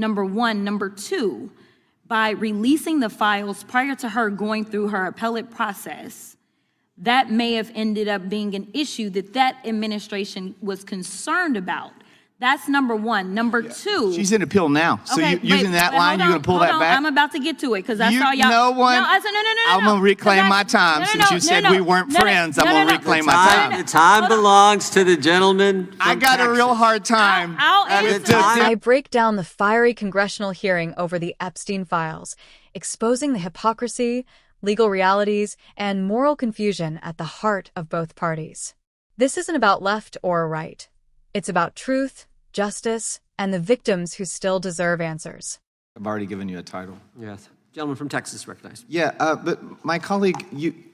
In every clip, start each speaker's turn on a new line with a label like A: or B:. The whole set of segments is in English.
A: number one. Number two, by releasing the files prior to her going through her appellate process, that may have ended up being an issue that administration was concerned about. That's number one. Number two.
B: She's in appeal now. So
A: okay,
B: using that line, you're going to pull that back?
A: I'm about to get to it because I saw y'all.
B: No one.
A: No, I said, no.
B: I'm going to reclaim my time. Since you said we weren't friends, I'm going to reclaim my time.
C: The time belongs to the gentleman.
B: I got a real hard time.
D: I break down the fiery congressional hearing over the Epstein files, exposing the hypocrisy, legal realities, and moral confusion at the heart of both parties. This isn't about left or right. It's about truth, justice, and the victims who still deserve answers.
B: I've already given you a title.
C: Yes. Gentleman from Texas recognized.
B: Yeah, but my colleague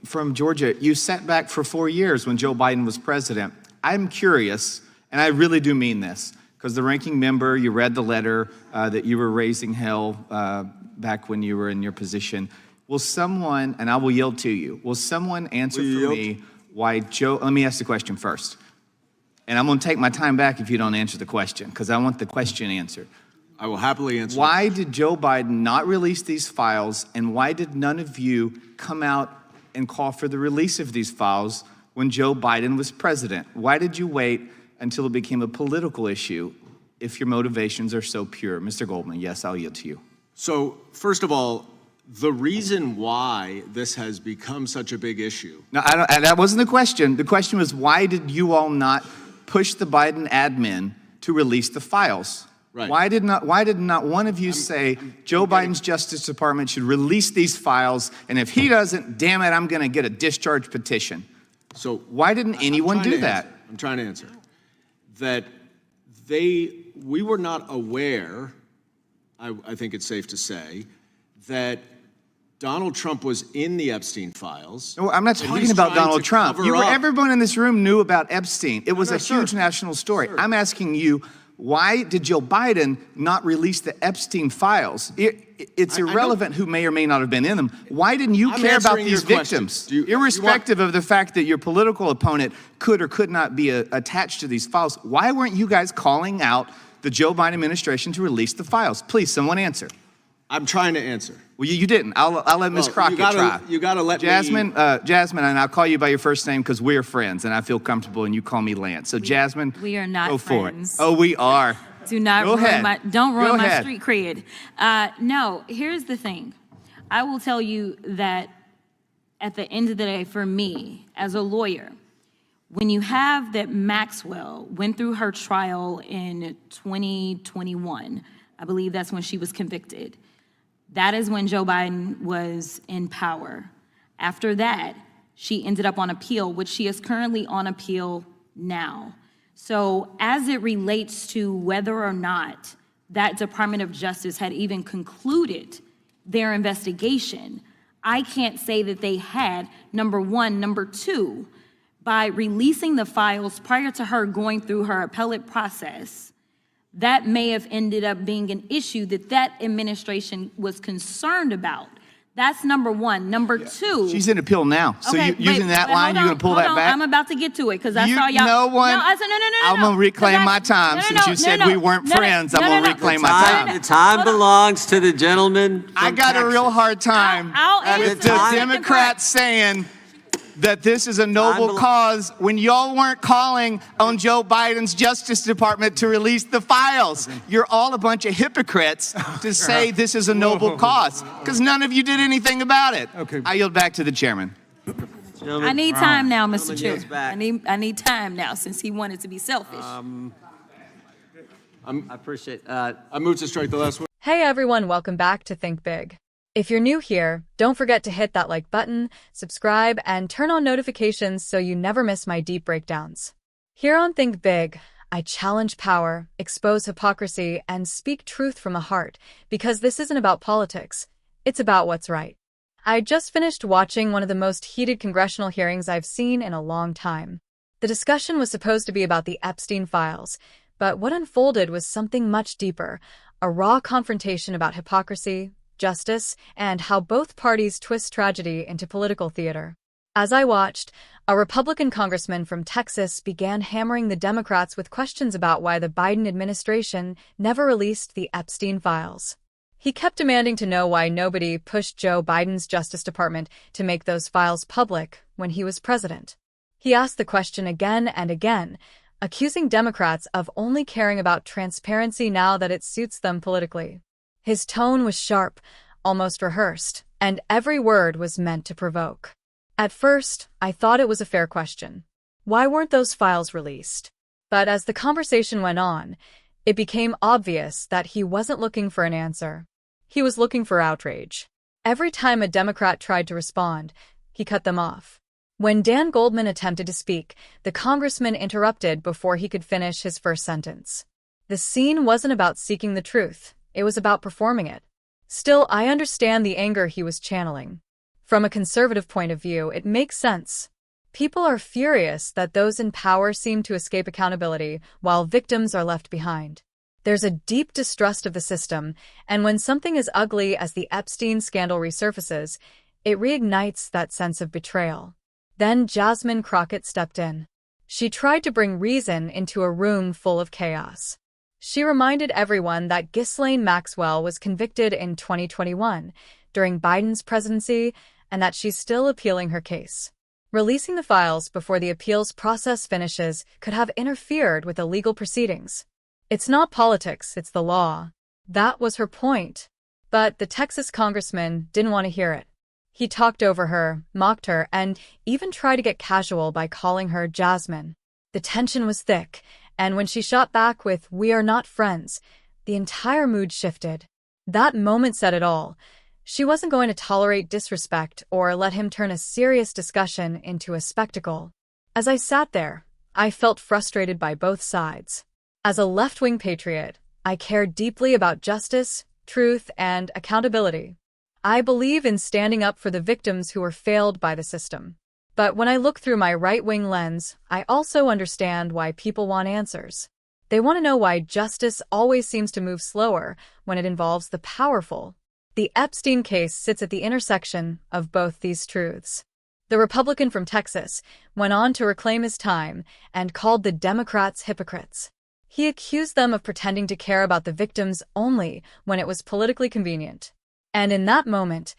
B: from Georgia, you sat back for 4 years when Joe Biden was president. I'm curious, and I really do mean this, because the ranking member, you read the letter that you were raising hell back when you were in your position. Will someone, and I will yield to you, will someone answer for me why Joe, let me ask the question first. And I'm going to take my time back if you don't answer the question, because I want the question answered.
E: I will happily answer.
B: Why did Joe Biden not release these files, and why did none of you come out and call for the release of these files when Joe Biden was president? Why did you wait until it became a political issue if your motivations are so pure? Mr. Goldman, yes, I'll yield to you.
E: So, first of all, the reason why this has become such a big issue.
B: No, that wasn't the question. The question was, why did you all not push the Biden admin to release the files?
E: Right.
B: Why did not one of you say Joe Biden's Justice Department should release these files, and if he doesn't, damn it, I'm going to get a discharge petition?
E: So
B: why didn't anyone do that?
E: I'm trying to answer. That we were not aware, I think it's safe to say, that Donald Trump was in the Epstein files.
B: No, I'm not talking about Donald Trump. Everyone in this room knew about Epstein. It was a huge national story. I'm asking you, why did Joe Biden not release the Epstein files? It's irrelevant who may or may not have been in them. Why didn't you care about these victims? Irrespective of the fact that your political opponent could or could not be attached to these files, why weren't you guys calling out the Joe Biden administration to release the files? Please, someone answer.
E: I'm trying to answer.
B: Well, you didn't. I'll let Ms. Crocket try.
E: You got to let
B: Jasmine,
E: me.
B: Jasmine, and I'll call you by your first name because we're friends, and I feel comfortable, and you call me Lance. So, Jasmine,
A: we are not
B: go
A: friends.
B: For it. Oh, we are.
A: Do not ruin my street cred. No, here's the thing. I will tell you that at the end of the day, for me, as a lawyer, when you have that Maxwell went through her trial in 2021, I believe that's when she was convicted. That is when Joe Biden was in power. After that, she ended up on appeal, which she is currently on appeal now. So as it relates to whether or not that Department of Justice had even concluded their investigation, I can't say that they had, number one. Number two, by releasing the files prior to her going through her appellate process, that may have ended up being an issue that administration was concerned about. That's number one. Number two.
B: She's in appeal now. So using that line, you're going to pull that back?
A: I'm about to get to it because I saw y'all.
B: No one.
A: No, I said, no.
B: I'm going to reclaim my time. Since you said we weren't friends, I'm going to reclaim my time.
C: The time belongs to the gentleman.
B: I got a real hard time with the Democrats saying that this is a noble cause when y'all weren't calling on Joe Biden's Justice Department to release the files. You're all a bunch of hypocrites to say this is a noble cause because none of you did anything about it. Okay. I yield back to the chairman.
A: I need time now, Mr. Chair. I need time now since he wanted to be selfish.
C: I appreciate
E: I moved to strike the last one.
D: Hey everyone, welcome back to Think Big. If you're new here, don't forget to hit that like button, subscribe, and turn on notifications so you never miss my deep breakdowns. Here on Think Big, I challenge power, expose hypocrisy, and speak truth from the heart, because this isn't about politics. It's about what's right. I just finished watching one of the most heated congressional hearings I've seen in a long time. The discussion was supposed to be about the Epstein files, but what unfolded was something much deeper, a raw confrontation about hypocrisy, justice, and how both parties twist tragedy into political theater. As I watched, a Republican congressman from Texas began hammering the Democrats with questions about why the Biden administration never released the Epstein files. He kept demanding to know why nobody pushed Joe Biden's Justice Department to make those files public when he was president. He asked the question again and again, accusing Democrats of only caring about transparency now that it suits them politically. His tone was sharp, almost rehearsed, and every word was meant to provoke. At first, I thought it was a fair question. Why weren't those files released? But as the conversation went on, it became obvious that he wasn't looking for an answer. He was looking for outrage. Every time a Democrat tried to respond, he cut them off. When Dan Goldman attempted to speak, the congressman interrupted before he could finish his first sentence. The scene wasn't about seeking the truth, it was about performing it. Still, I understand the anger he was channeling. From a conservative point of view, it makes sense. People are furious that those in power seem to escape accountability while victims are left behind. There's a deep distrust of the system, and when something as ugly as the Epstein scandal resurfaces, it reignites that sense of betrayal. Then Jasmine Crocket stepped in. She tried to bring reason into a room full of chaos. She reminded everyone that Ghislaine Maxwell was convicted in 2021 during Biden's presidency and that she's still appealing her case. Releasing the files before the appeals process finishes could have interfered with the legal proceedings. It's not politics, it's the law. That was her point. But the Texas congressman didn't want to hear it. He talked over her, mocked her, and even tried to get casual by calling her Jasmine. The tension was thick, and when she shot back with, "We are not friends," the entire mood shifted. That moment said it all. She wasn't going to tolerate disrespect or let him turn a serious discussion into a spectacle. As I sat there, I felt frustrated by both sides. As a left-wing patriot, I care deeply about justice, truth, and accountability. I believe in standing up for the victims who were failed by the system. But when I look through my right-wing lens, I also understand why people want answers. They want to know why justice always seems to move slower when it involves the powerful. The Epstein case sits at the intersection of both these truths. The Republican from Texas went on to reclaim his time and called the Democrats hypocrites. He accused them of pretending to care about the victims only when it was politically convenient. And in that moment,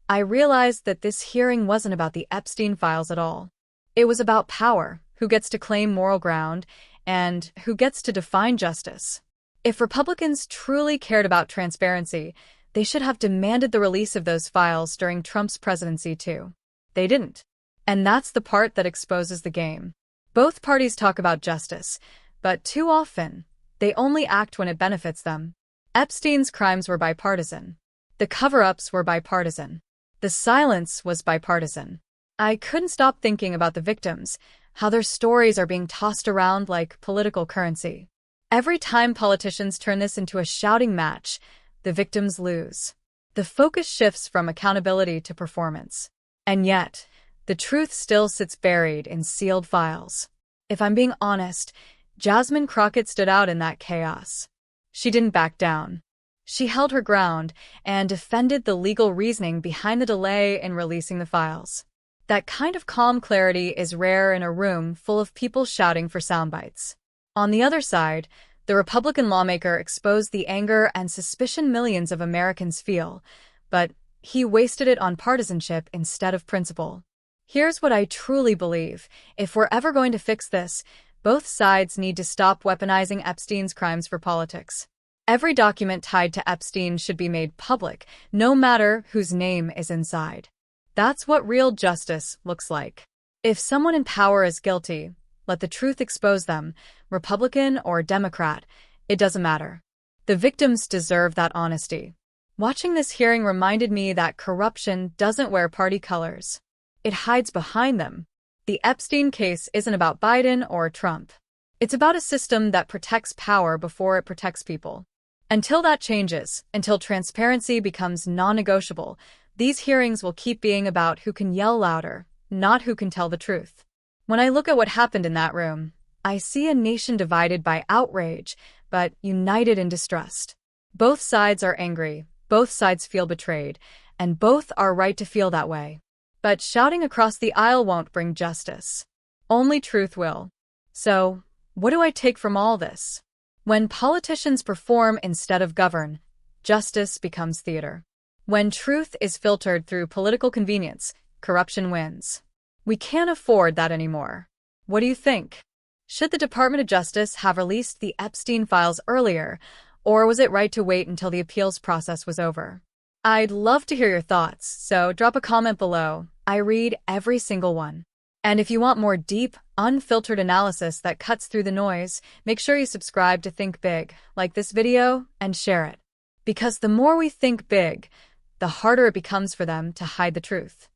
D: I realized that this hearing wasn't about the Epstein files at all. It was about power, who gets to claim moral ground, and who gets to define justice. If Republicans truly cared about transparency, they should have demanded the release of those files during Trump's presidency too. They didn't. And that's the part that exposes the game. Both parties talk about justice, but too often, they only act when it benefits them. Epstein's crimes were bipartisan. The cover-ups were bipartisan. The silence was bipartisan. I couldn't stop thinking about the victims, how their stories are being tossed around like political currency. Every time politicians turn this into a shouting match, the victims lose. The focus shifts from accountability to performance. And yet, the truth still sits buried in sealed files. If I'm being honest, Jasmine Crocket stood out in that chaos. She didn't back down. She held her ground and defended the legal reasoning behind the delay in releasing the files. That kind of calm clarity is rare in a room full of people shouting for soundbites. On the other side, the Republican lawmaker exposed the anger and suspicion millions of Americans feel, but he wasted it on partisanship instead of principle. Here's what I truly believe. If we're ever going to fix this, both sides need to stop weaponizing Epstein's crimes for politics. Every document tied to Epstein should be made public, no matter whose name is inside. That's what real justice looks like. If someone in power is guilty, let the truth expose them, Republican or Democrat, it doesn't matter. The victims deserve that honesty. Watching this hearing reminded me that corruption doesn't wear party colors. It hides behind them. The Epstein case isn't about Biden or Trump. It's about a system that protects power before it protects people. Until that changes, until transparency becomes non-negotiable, these hearings will keep being about who can yell louder, not who can tell the truth. When I look at what happened in that room, I see a nation divided by outrage, but united in distrust. Both sides are angry, both sides feel betrayed, and both are right to feel that way. But shouting across the aisle won't bring justice. Only truth will. So, what do I take from all this? When politicians perform instead of govern, justice becomes theater. When truth is filtered through political convenience, corruption wins. We can't afford that anymore. What do you think? Should the Department of Justice have released the Epstein files earlier, or was it right to wait until the appeals process was over? I'd love to hear your thoughts, so drop a comment below. I read every single one. And if you want more deep, unfiltered analysis that cuts through the noise, make sure you subscribe to Think Big, like this video, and share it. Because the more we think big, the harder it becomes for them to hide the truth.